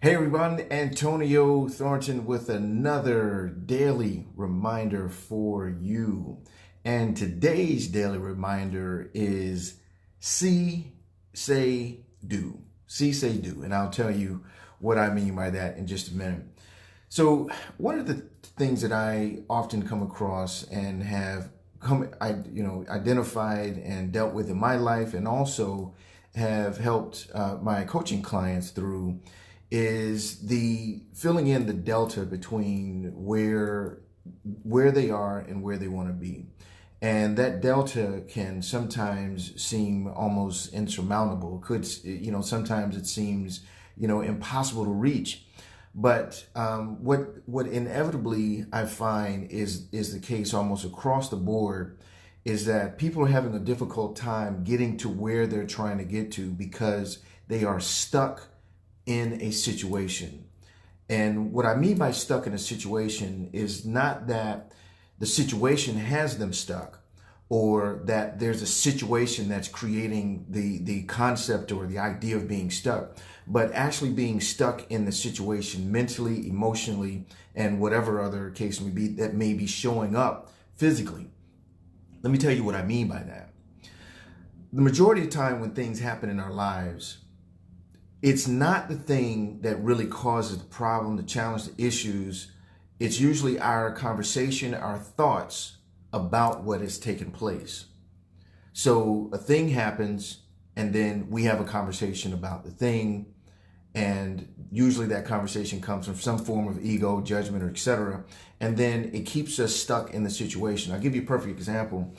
Hey everyone, Antonio Thornton with another daily reminder for you. And today's daily reminder is see, say, do. See, say, do. And I'll tell you what I mean by that in just a minute. So, one of the things that I often come across and have identified and dealt with in my life, and also have helped my coaching clients through, is the filling in the delta between where they are and where they want to be. And that delta can sometimes seem almost insurmountable. Sometimes it seems, impossible to reach. But what inevitably I find is the case almost across the board is that people are having a difficult time getting to where they're trying to get to because they are stuck in a situation. And what I mean by stuck in a situation is not that the situation has them stuck, or that there's a situation that's creating the concept or the idea of being stuck, but actually being stuck in the situation mentally, emotionally, and whatever other case may be that may be showing up physically. Let me tell you what I mean by that. The majority of the time when things happen in our lives, it's not the thing that really causes the problem, the challenge, the issues. It's usually our conversation, our thoughts about what has taken place. So a thing happens, and then we have a conversation about the thing, and usually that conversation comes from some form of ego, judgment, or etc. And then it keeps us stuck in the situation. I'll give you a perfect example.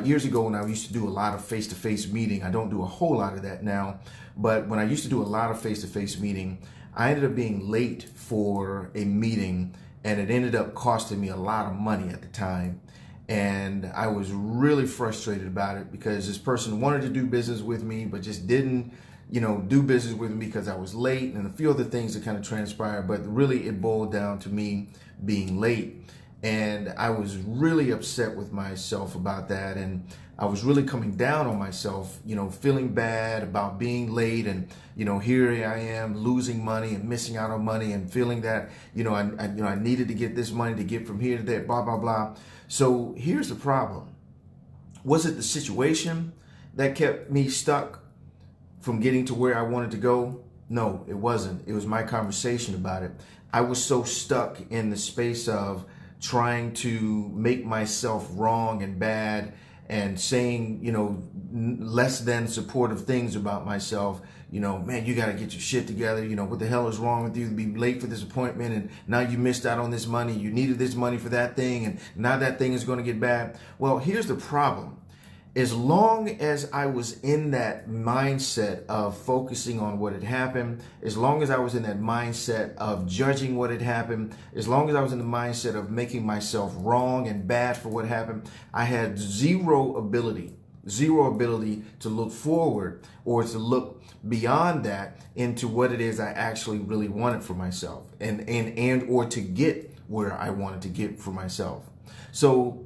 Years ago, when I used to do a lot of face-to-face meeting, I don't do a whole lot of that now, but when I used to do a lot of face-to-face meeting, I ended up being late for a meeting, and it ended up costing me a lot of money at the time. And I was really frustrated about it because this person wanted to do business with me, but just didn't, do business with me because I was late, and a few other things that kind of transpired. But really, it boiled down to me being late. And I was really upset with myself about that. And I was really coming down on myself, feeling bad about being late. And, here I am losing money and missing out on money and feeling that, I needed to get this money to get from here to there, blah, blah, blah. So here's the problem. Was it the situation that kept me stuck from getting to where I wanted to go? No, it wasn't. It was my conversation about it. I was so stuck in the space of trying to make myself wrong and bad and saying, less than supportive things about myself. Man, you got to get your shit together. What the hell is wrong with you to be late for this appointment? And now you missed out on this money. You needed this money for that thing. And now that thing is going to get bad. Well, here's the problem. As long as I was in that mindset of focusing on what had happened, as long as I was in that mindset of judging what had happened, as long as I was in the mindset of making myself wrong and bad for what happened, I had zero ability to look forward or to look beyond that into what it is I actually really wanted for myself and or to get where I wanted to get for myself. So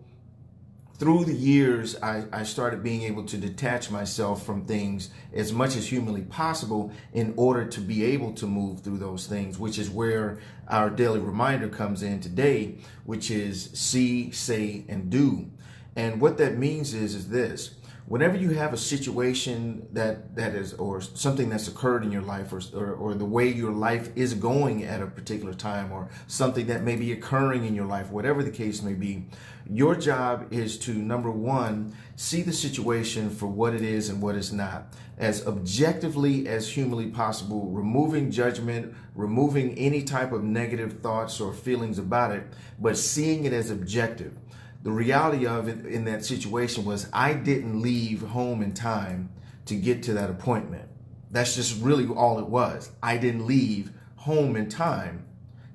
through the years, I started being able to detach myself from things as much as humanly possible in order to be able to move through those things, which is where our daily reminder comes in today, which is see, say, and do. And what that means is this. Whenever you have a situation that is, or something that's occurred in your life, or the way your life is going at a particular time, or something that may be occurring in your life, whatever the case may be, your job is to, number one, see the situation for what it is and what it's not, as objectively as humanly possible, removing judgment, removing any type of negative thoughts or feelings about it, but seeing it as objective. The reality of it in that situation was I didn't leave home in time to get to that appointment. That's just really all it was. I didn't leave home in time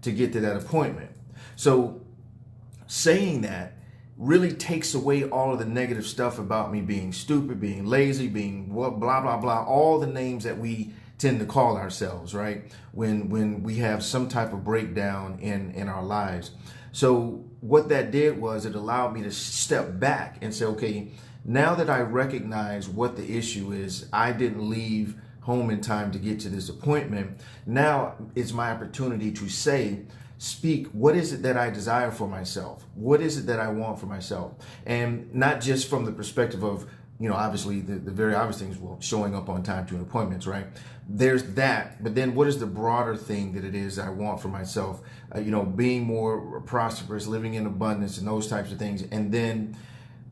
to get to that appointment. So saying that really takes away all of the negative stuff about me being stupid, being lazy, being blah, blah, blah, all the names that we tend to call ourselves, right? When we have some type of breakdown in our lives. So what that did was it allowed me to step back and say, okay, now that I recognize what the issue is, I didn't leave home in time to get to this appointment. Now it's my opportunity to speak, what is it that I desire for myself? What is it that I want for myself? And not just from the perspective of, obviously the very obvious things, well, showing up on time to appointments, right? There's that, but then what is the broader thing that it is I want for myself? Being more prosperous, living in abundance, and those types of things. And then,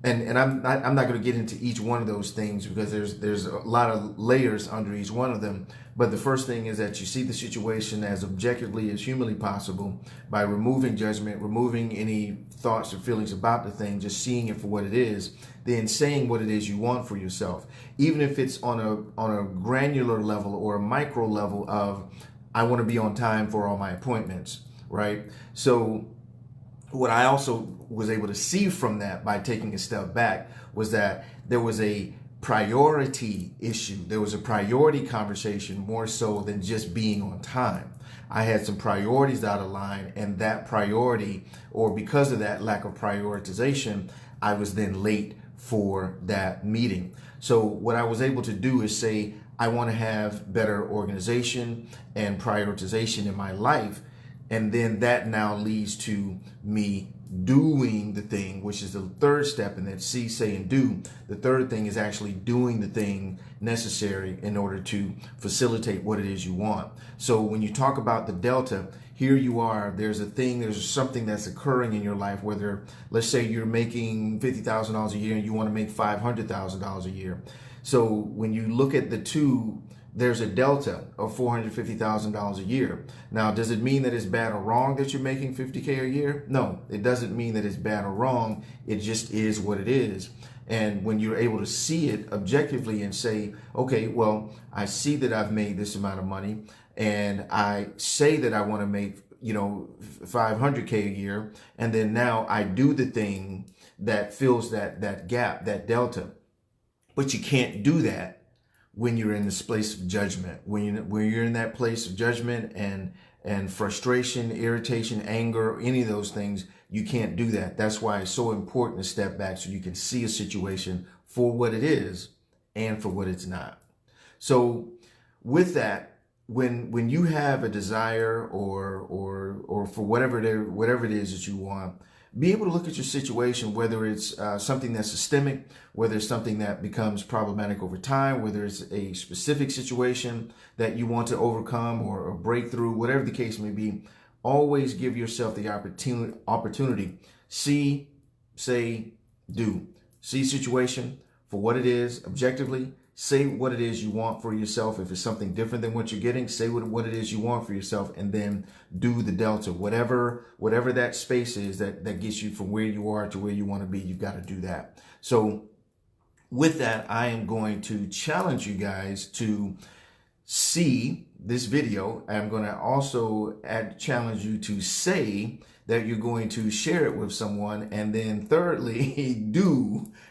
and I'm not going to get into each one of those things because there's a lot of layers under each one of them. But the first thing is that you see the situation as objectively as humanly possible by removing judgment, removing any thoughts or feelings about the thing, just seeing it for what it is, then saying what it is you want for yourself, even if it's on a granular level or a micro level of, I want to be on time for all my appointments, right? So what I also was able to see from that by taking a step back was that there was a priority issue. There was a priority conversation more so than just being on time. I had some priorities out of line, and that priority, or because of that lack of prioritization, I was then late for that meeting. So what I was able to do is say, I want to have better organization and prioritization in my life. And then that now leads to me doing the thing, which is the third step. And then see, say, and do. The third thing is actually doing the thing necessary in order to facilitate what it is you want. So when you talk about the delta, here you are, there's something that's occurring in your life, whether, let's say you're making $50,000 a year and you want to make $500,000 a year. So when you look at the two, there's a delta of $450,000 a year. Now, does it mean that it's bad or wrong that you're making $50K a year? No, it doesn't mean that it's bad or wrong. It just is what it is. And when you're able to see it objectively and say, okay, well, I see that I've made this amount of money, and I say that I want to make, 500K a year, and then now I do the thing that fills that gap, that delta. But you can't do that when you're in this place of judgment, when you're in that place of judgment and frustration, irritation, anger, any of those things. You can't do that. That's why it's so important to step back so you can see a situation for what it is and for what it's not. So with that, when you have a desire or for whatever it is that you want, be able to look at your situation, whether it's something that's systemic, whether it's something that becomes problematic over time, whether it's a specific situation that you want to overcome or break through, whatever the case may be. Always give yourself the opportunity. See, say, do. See situation for what it is objectively. Say what it is you want for yourself. If it's something different than what you're getting, say what it is you want for yourself, and then do the delta. Whatever that space is that gets you from where you are to where you want to be, you've got to do that. So with that, I am going to challenge you guys to see this video. I'm going to also challenge you to say that you're going to share it with someone. And then thirdly,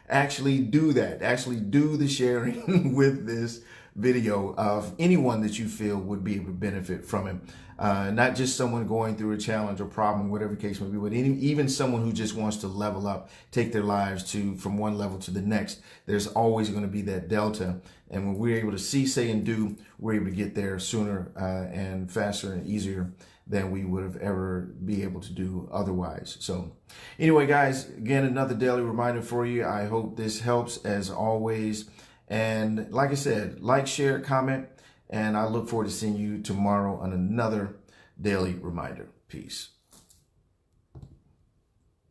actually do that. Actually do the sharing with this video of anyone that you feel would be able to benefit from it. Not just someone going through a challenge or problem, whatever the case may be, but even someone who just wants to level up, take their lives from one level to the next. There's always going to be that delta. And when we're able to see, say, and do, we're able to get there sooner and faster and easier than we would have ever be able to do otherwise. So anyway, guys, again, another daily reminder for you. I hope this helps as always. And like I said, like, share, comment, and I look forward to seeing you tomorrow on another daily reminder. Peace.